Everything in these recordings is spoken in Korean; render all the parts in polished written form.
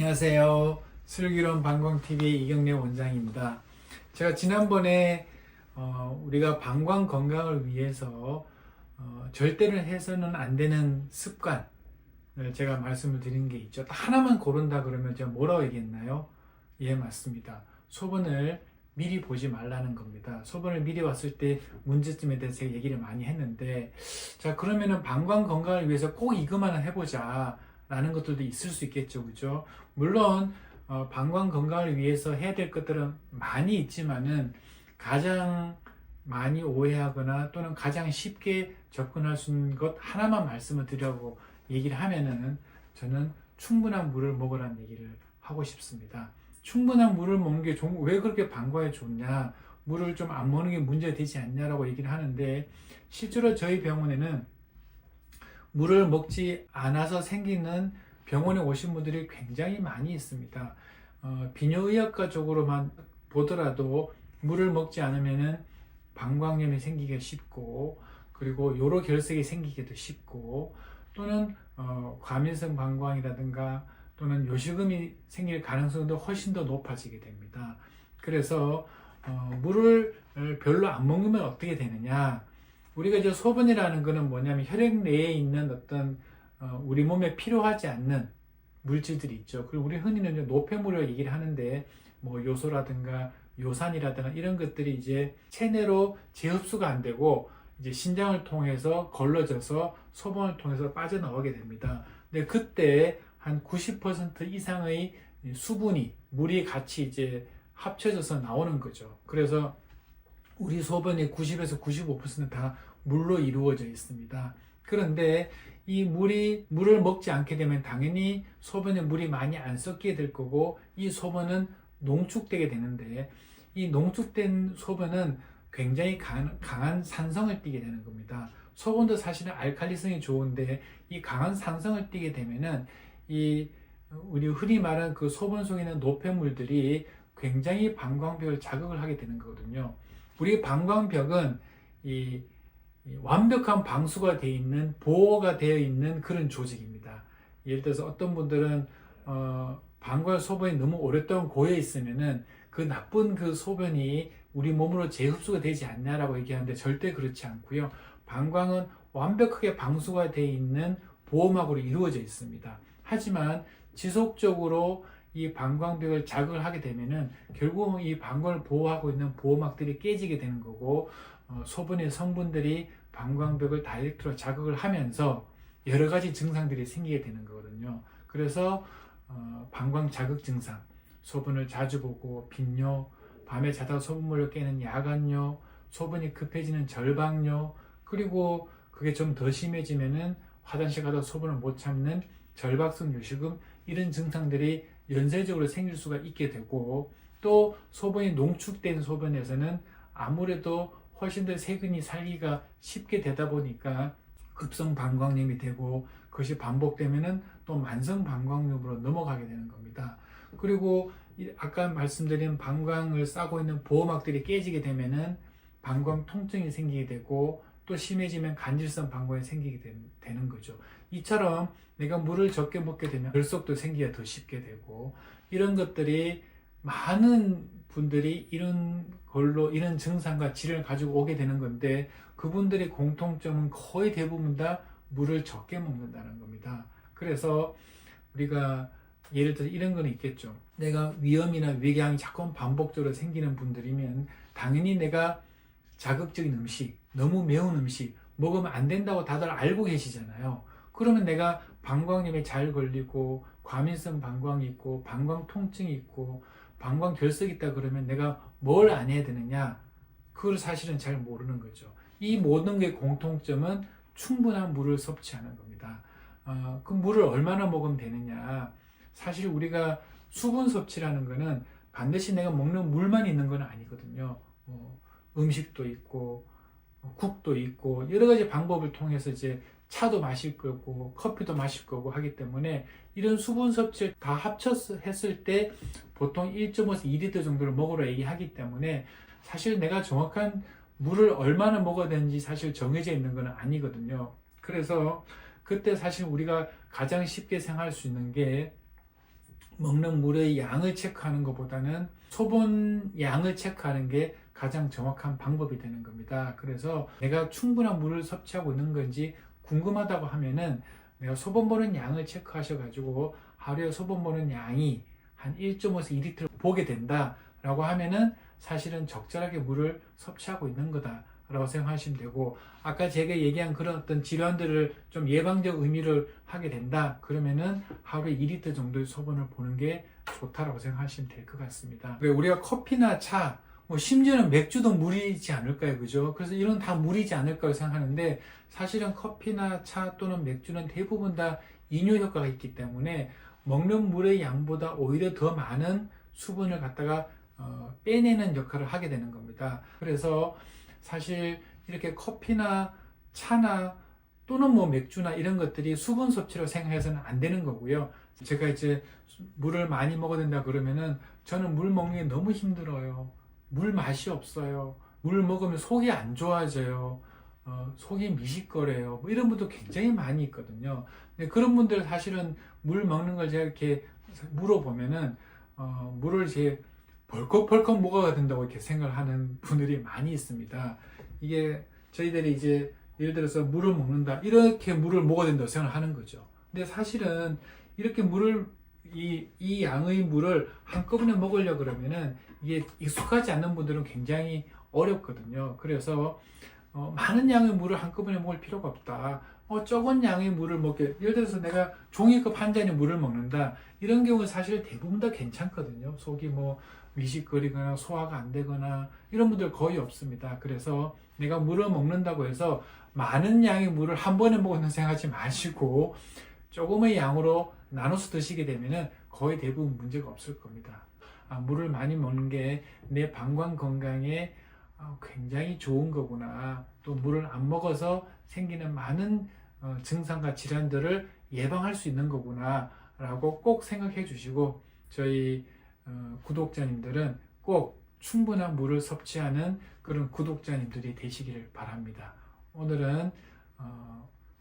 안녕하세요. 슬기로운 방광TV의 이경래 원장입니다. 제가 지난번에 우리가 방광 건강을 위해서 절대로 해서는 안 되는 습관을 제가 말씀을 드린 게 있죠. 하나만 고른다 그러면 제가 뭐라고 얘기했나요? 예, 맞습니다. 소변을 미리 보지 말라는 겁니다. 소변을 미리 왔을 때 문제점에 대해서 제가 얘기를 많이 했는데, 자, 그러면은 방광 건강을 위해서 꼭 이것만 해보자 라는 것들도 있을 수 있겠죠. 그죠? 물론 방광 건강을 위해서 해야 될 것들은 많이 있지만은 가장 많이 오해하거나 또는 가장 쉽게 접근할 수 있는 것 하나만 말씀을 드리려고 얘기를 하면은, 저는 충분한 물을 먹으라는 얘기를 하고 싶습니다. 충분한 물을 먹는 게 왜 그렇게 방광에 좋냐, 물을 좀 안 먹는 게 문제가 되지 않냐라고 얘기를 하는데, 실제로 저희 병원에는 물을 먹지 않아서 생기는 병원에 오신 분들이 굉장히 많이 있습니다. 비뇨의학과 쪽으로만 보더라도 물을 먹지 않으면은 방광염이 생기기가 쉽고, 그리고 요로 결석이 생기기도 쉽고, 또는 과민성 방광이라든가 또는 요실금이 생길 가능성도 훨씬 더 높아지게 됩니다. 그래서 물을 별로 안 먹으면 어떻게 되느냐? 우리가 이제 소변이라는 거는 뭐냐면 혈액 내에 있는 어떤 우리 몸에 필요하지 않는 물질들이 있죠. 그리고 우리 흔히는 노폐물이라고 얘기를 하는데, 뭐 요소라든가 요산이라든가 이런 것들이 이제 체내로 재흡수가 안 되고 이제 신장을 통해서 걸러져서 소변을 통해서 빠져나오게 됩니다. 근데 그때 한 90% 이상의 수분이, 물이 같이 이제 합쳐져서 나오는 거죠. 그래서 우리 소변의 90에서 95%다 물로 이루어져 있습니다. 그런데 이 물을 먹지 않게 되면 당연히 소변에 물이 많이 안 섞이게 될 거고, 이 소변은 농축되게 되는데, 이 농축된 소변은 굉장히 강한 산성을 띠게 되는 겁니다. 소변도 사실은 알칼리성이 좋은데 이 강한 산성을 띠게 되면은 우리 흔히 말하는 그 소변 속에 있는 노폐물들이 굉장히 방광벽을 자극을 하게 되는 거거든요. 우리 방광벽은 이 완벽한 방수가 되어 있는, 보호가 되어 있는 그런 조직입니다. 예를 들어서 어떤 분들은 방광 소변이 너무 오랫동안 고여 있으면은 그 나쁜 그 소변이 우리 몸으로 재흡수가 되지 않냐라고 얘기하는데, 절대 그렇지 않고요. 방광은 완벽하게 방수가 되어 있는 보호막으로 이루어져 있습니다. 하지만 지속적으로 이 방광벽을 자극을 하게 되면은 결국 이 방광을 보호하고 있는 보호막들이 깨지게 되는 거고, 소변의 성분들이 방광벽을 다이렉트로 자극을 하면서 여러 가지 증상들이 생기게 되는 거거든요. 그래서 방광 자극 증상, 소변을 자주 보고 빈뇨, 밤에 자다가 소변물을 깨는 야간뇨, 소변이 급해지는 절박뇨, 그리고 그게 좀 더 심해지면은 화장실 가다 소변을 못 참는 절박성 요실금, 이런 증상들이 연쇄적으로 생길 수가 있게 되고, 또 소변이 농축된 소변에서는 아무래도 훨씬 더 세균이 살기가 쉽게 되다 보니까 급성 방광염이 되고, 그것이 반복되면은 또 만성 방광염으로 넘어가게 되는 겁니다. 그리고 아까 말씀드린 방광을 싸고 있는 보호막들이 깨지게 되면은 방광 통증이 생기게 되고, 또 심해지면 간질성 방광이 생기게 되는 거죠. 이처럼 내가 물을 적게 먹게 되면 결석도 생기기가 더 쉽게 되고, 이런 것들이 많은 분들이 이런 증상과 질환을 가지고 오게 되는 건데, 그분들의 공통점은 거의 대부분 다 물을 적게 먹는다는 겁니다. 그래서 우리가 예를 들어 이런 건 있겠죠. 내가 위염이나 위궤양이 자꾸 반복적으로 생기는 분들이면 당연히 내가 자극적인 음식, 너무 매운 음식 먹으면 안 된다고 다들 알고 계시잖아요. 그러면 내가 방광염에 잘 걸리고 과민성 방광이 있고 방광 통증이 있고 방광 결석이 있다 그러면 내가 뭘 안 해야 되느냐? 그걸 사실은 잘 모르는 거죠. 이 모든 게 공통점은 충분한 물을 섭취하는 겁니다. 그 물을 얼마나 먹으면 되느냐? 사실 우리가 수분 섭취라는 거는 반드시 내가 먹는 물만 있는 건 아니거든요. 음식도 있고 국도 있고 여러 가지 방법을 통해서 이제 차도 마실 거고 커피도 마실 거고 하기 때문에, 이런 수분 섭취를 다 합쳐서 했을 때 보통 1.5에서 2리터 정도를 먹으라 얘기하기 때문에, 사실 내가 정확한 물을 얼마나 먹어야 되는지 사실 정해져 있는 건 아니거든요. 그래서 그때 사실 우리가 가장 쉽게 생각할 수 있는 게, 먹는 물의 양을 체크하는 것보다는 소본 양을 체크하는 게 가장 정확한 방법이 되는 겁니다. 그래서 내가 충분한 물을 섭취하고 있는 건지 궁금하다고 하면은 내가 소본 보는 양을 체크하셔가지고 하루에 소본 보는 양이 한 1.5에서 2리터를 보게 된다라고 하면은 사실은 적절하게 물을 섭취하고 있는 거다라고 생각하시면 되고, 아까 제가 얘기한 그런 어떤 질환들을 좀 예방적 의미를 하게 된다 그러면은 하루에 2리터 정도의 소본을 보는 게 좋다라고 생각하시면 될 것 같습니다. 우리가 커피나 차, 뭐 심지어는 맥주도 물이지 않을까요? 그죠? 그래서 이런 다 물이지 않을까요? 생각하는데, 사실은 커피나 차 또는 맥주는 대부분 다 이뇨 효과가 있기 때문에 먹는 물의 양보다 오히려 더 많은 수분을 갖다가 빼내는 역할을 하게 되는 겁니다. 그래서 사실 이렇게 커피나 차나 또는 뭐 맥주나 이런 것들이 수분 섭취로 생각해서는 안 되는 거고요. 제가 이제 물을 많이 먹어야 된다 그러면은 저는 물 먹는 게 너무 힘들어요. 물 맛이 없어요. 물 먹으면 속이 안 좋아져요. 속이 미식거려요. 뭐 이런 분도 굉장히 많이 있거든요. 근데 그런 분들 사실은 물 먹는 걸 제가 이렇게 물어보면은 물을 이제 벌컥벌컥 먹어야 된다고 이렇게 생각을 하는 분들이 많이 있습니다. 이게 저희들이 이제 예를 들어서 물을 먹는다, 이렇게 물을 먹어야 된다고 생각을 하는 거죠. 근데 사실은 이렇게 이 양의 물을 한꺼번에 먹으려고 그러면은 이게 익숙하지 않는 분들은 굉장히 어렵거든요. 그래서 많은 양의 물을 한꺼번에 먹을 필요가 없다. 적은 양의 물을 먹게, 예를 들어서 내가 종이컵 한 잔의 물을 먹는다, 이런 경우는 사실 대부분 다 괜찮거든요. 속이 뭐 미식거리거나 소화가 안 되거나 이런 분들 거의 없습니다. 그래서 내가 물을 먹는다고 해서 많은 양의 물을 한 번에 먹는 생각하지 마시고 조금의 양으로 나눠서 드시게 되면은 거의 대부분 문제가 없을 겁니다. 물을 많이 먹는 게 내 방광 건강에 굉장히 좋은 거구나. 또 물을 안 먹어서 생기는 많은 증상과 질환들을 예방할 수 있는 거구나 라고 꼭 생각해 주시고, 저희 구독자님들은 꼭 충분한 물을 섭취하는 그런 구독자님들이 되시기를 바랍니다. 오늘은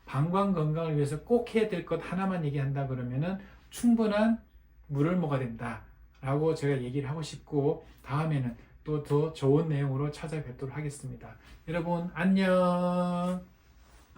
방광 건강을 위해서 꼭 해야 될 것 하나만 얘기한다 그러면은 충분한 물을 먹어야 된다 라고 제가 얘기를 하고 싶고, 다음에는 또 더 좋은 내용으로 찾아뵙도록 하겠습니다. 여러분 안녕.